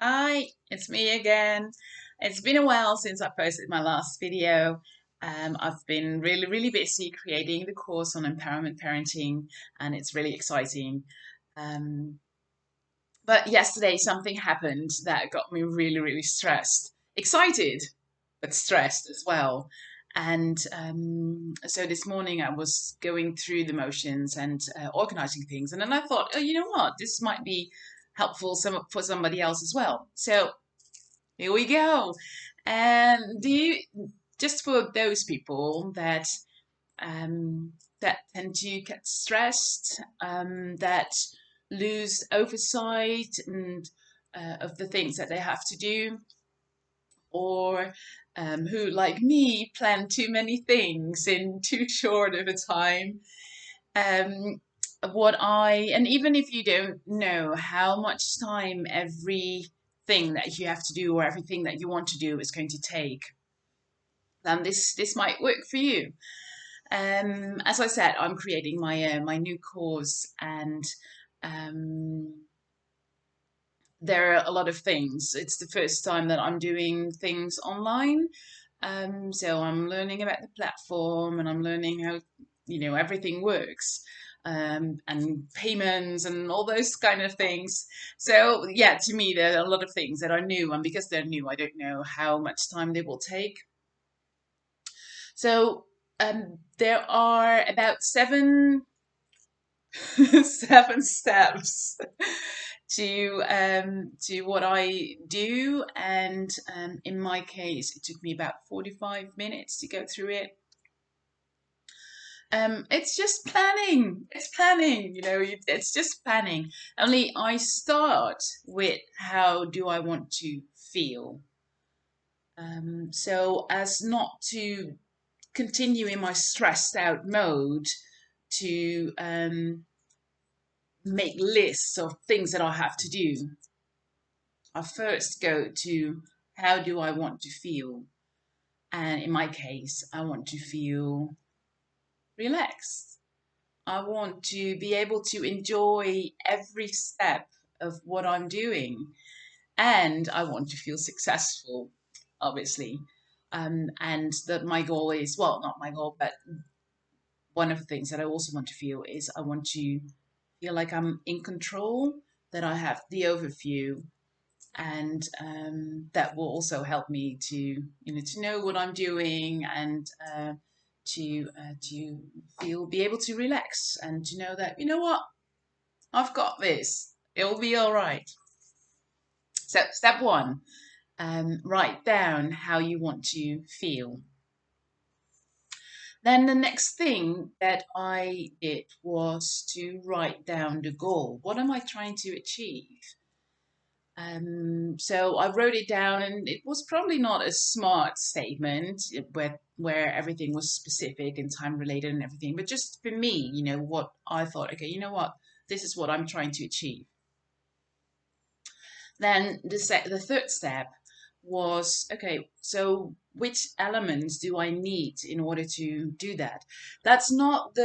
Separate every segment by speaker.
Speaker 1: Hi, it's me again. It's been a while since I posted my last video. I've been really busy creating the course on empowerment parenting, and it's really exciting. Um, but yesterday, something happened that got me really stressed, excited, but stressed as well. And so this morning, I was going through the motions and organizing things, and then I thought, oh, you know what, this might be helpful for somebody else as well. So here we go. And do you just for those people um, that tend to get stressed, that lose oversight and of the things that they have to do, or who, like me, plan too many things in too short of a time. Um, and even if you don't know how much time everything that you have to do or everything that you want to do is going to take, then this might work for you. As I said, I'm creating my new course, and um, there are a lot of things. It's the first time that I'm doing things online, so I'm learning about the platform and I'm learning how everything works. And payments and all those kind of things. So yeah, to me there are a lot of things that are new, and because they're new, I don't know how much time they will take. So there are about seven steps to what I do, and in my case, it took me about 45 minutes to go through it. It's just planning. It's planning, it's just planning. Only I start with how do I want to feel. So as not to continue in my stressed out mode to make lists of things that I have to do. I first go to how do I want to feel? And in my case, I want to feel relaxed. I want to be able to enjoy every step of what I'm doing. And I want to feel successful, obviously. And that my goal is, well, not my goal, but one of the things that I also want to feel is I want to feel like I'm in control, that I have the overview, and that will also help me to know what I'm doing, and to be able to relax and to know that what, I've got this. It'll be all right. So step one, write down how you want to feel. Then the next thing that I did was to write down the goal. What am I trying to achieve? So I wrote it down, and it was probably not a smart statement where everything was specific and time related and everything, but just for me, what I thought, okay, you know what, this is what I'm trying to achieve. Then the third step was, okay, so which elements do I need in order to do that? That's not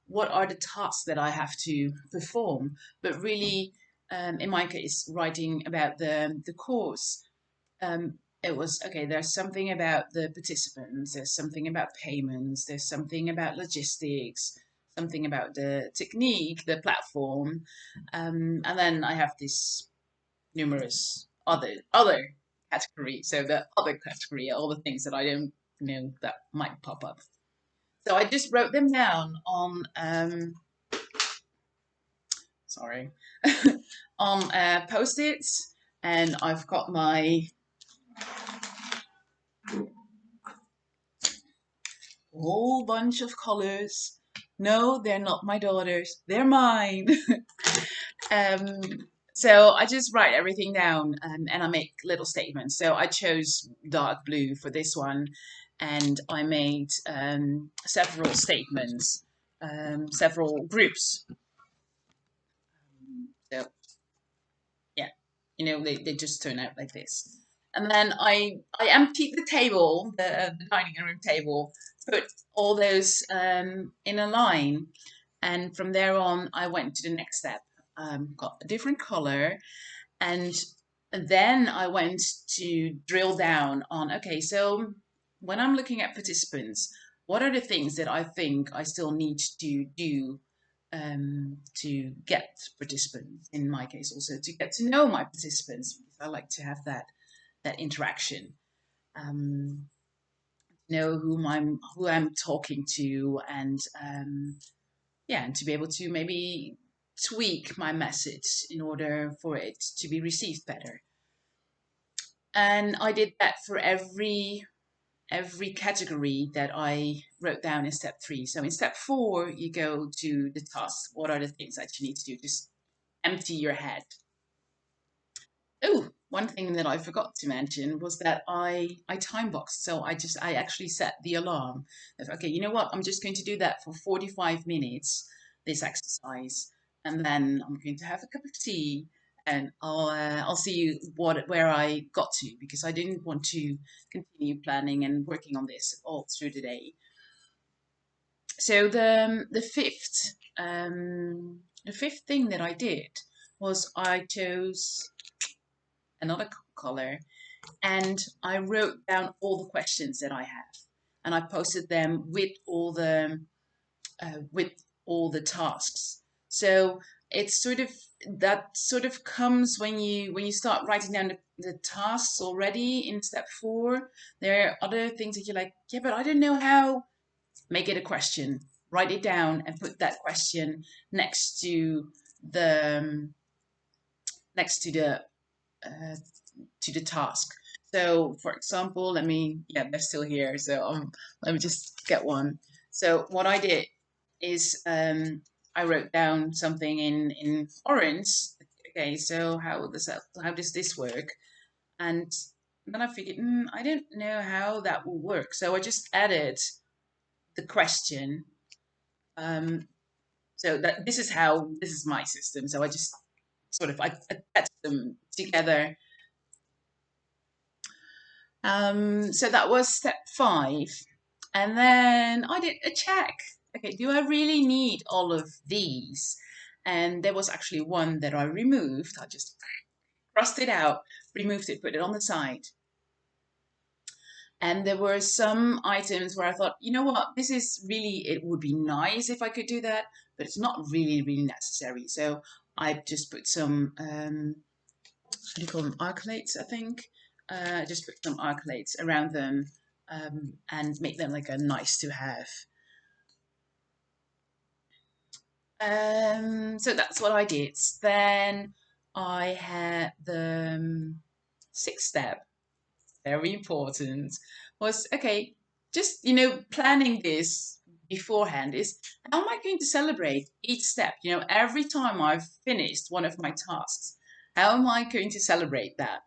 Speaker 1: what are the tasks that I have to perform, but really, in my case, writing about the course. It was, okay, there's something about the participants, there's something about payments, there's something about logistics, something about the technique, the platform, and then I have this numerous other category. So the other category are all the things that I don't know that might pop up. So I just wrote them down on sorry on post-its, and I've got my whole bunch of colors. No, they're not my daughter's. They're mine. um, so I just write everything down, and I make little statements. So I chose dark blue for this one, and I made several statements, several groups. So yeah, they just turn out like this. And then I emptied the table, the dining room table, put all those in a line, and from there on I went to the next step. Got a different color, and And then I went to drill down on, okay, so when I'm looking at participants, what are the things that I think I still need to do to get participants, in my case also to get to know my participants, because I like to have that interaction, um, know who I'm talking to, and yeah, and to be able to maybe tweak my message in order for it to be received better. And I did that for every category that I wrote down in step 3. So in step 4, you go to the tasks. What are the things that you need to do? Just empty your head. Oh, one thing that I forgot to mention was that I time boxed. So I actually set the alarm of, okay, you know what? I'm just going to do that for 45 minutes, this exercise, and then I'm going to have a cup of tea, and I'll see you where I got to, because I didn't want to continue planning and working on this all through the day. So the fifth thing that I did was I chose another color, and I wrote down all the questions that I have, and I posted them with all the tasks. So it's sort of that sort of comes when you start writing down the tasks already in step 4. There are other things that you're like, yeah, but I don't know how. Make it a question. Write it down and put that question next to the next uh, to the task. So, for example, yeah, they're still here. So, let me just get one. So, what I did is I wrote down something in orange. Okay, so how does this work? And then I figured, I don't know how that will work. So I just added the question. Um, so that this is my system. So I just I attached them together. So that was step 5. And then I did a check. Okay, do I really need all of these? And there was actually one that I removed. I just crossed it out, removed it, put it on the side. And there were some items where I thought, you know what, it would be nice if I could do that, but it's not really, really necessary. So I just put some, what do you call them, arculates, I think. Just put some arculates around them, and make them like a nice to have. So that's what I did. Then I had the 6th step, very important, was, okay, just, planning this beforehand is, how am I going to celebrate each step? Every time I've finished one of my tasks, how am I going to celebrate that?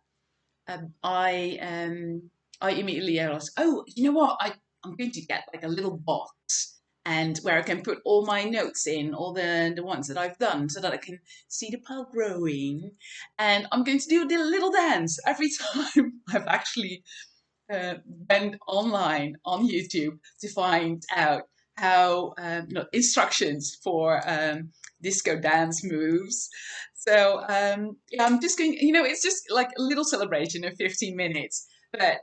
Speaker 1: um, I um, I immediately asked, oh, you know what? I'm going to get like a little box, and where I can put all my notes in, all the ones that I've done, so that I can see the pile growing. And I'm going to do a little dance every time I've actually uh, went online on YouTube to find out how instructions for disco dance moves. So yeah, I'm just going. It's just like a little celebration of 15 minutes. But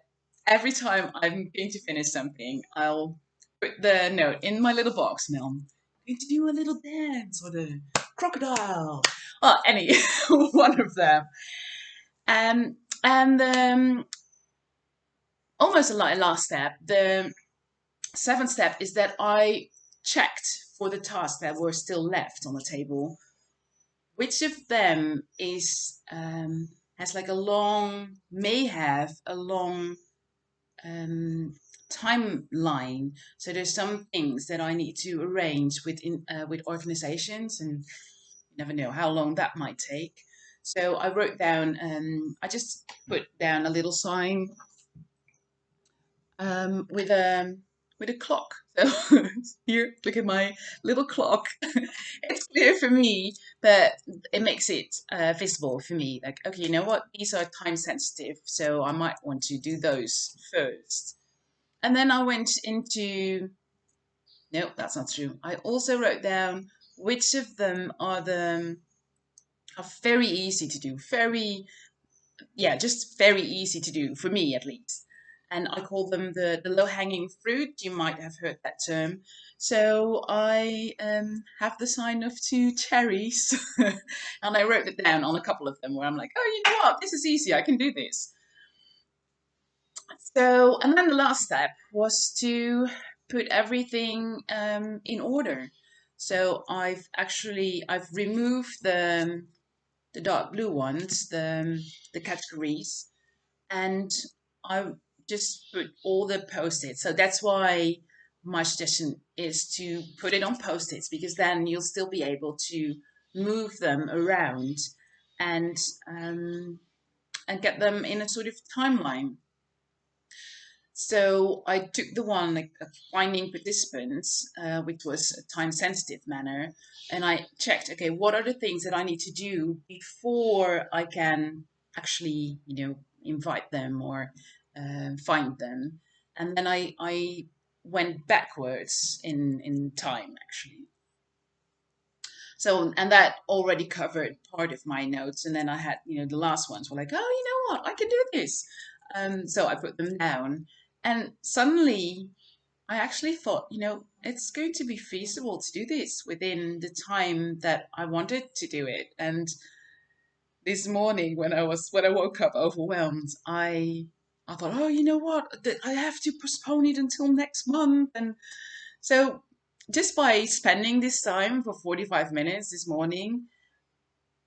Speaker 1: every time I'm going to finish something, I'll put the note in my little box, and I'm going to do a little dance or the crocodile. Well, any one of them. And almost a last step. The 7th step is that I checked for the tasks that were still left on the table, which of them has like may have a long um, timeline. So there's some things that I need to arrange with organizations, and you never know how long that might take. So I wrote down, I just put down a little sign with a clock. So here, look at my little clock. It's clear for me, but it makes it visible for me. Like, okay, you know what? These are time sensitive, so I might want to do those first. And then I went into, no, that's not true. I also wrote down which of them are very easy to do, very yeah, just very easy to do for me at least. And I call them the low hanging fruit. You might have heard that term. So I have the sign of two cherries, and I wrote it down on a couple of them where I'm like, oh, you know what? This is easy. I can do this. So, and then the last step was to put everything in order. So I've removed the dark blue ones, the categories, and I just put all the post-its. So that's why my suggestion is to put it on post-its, because then you'll still be able to move them around and um, and get them in a sort of timeline. So I took the one like finding participants, which was a time sensitive manner, and I checked, okay, what are the things that I need to do before I can actually, invite them or find them. And then I went backwards in time actually. So, and that already covered part of my notes. And then I had, the last ones were like, oh, you know what, I can do this. So I put them down. And suddenly I actually thought, it's going to be feasible to do this within the time that I wanted to do it. And this morning when I woke up overwhelmed, I thought, oh, you know what? I have to postpone it until next month. And so just by spending this time for 45 minutes this morning,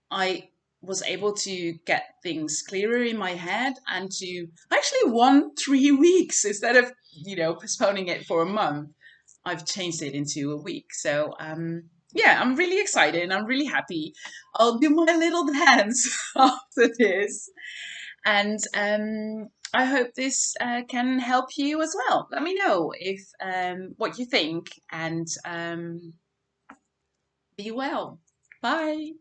Speaker 1: I was able to get things clearer in my head and to actually won 3 weeks instead of, postponing it for a month. I've changed it into a week. So, yeah, I'm really excited and I'm really happy. I'll do my little dance after this. And I hope this can help you as well. Let me know if what you think, and be well. Bye.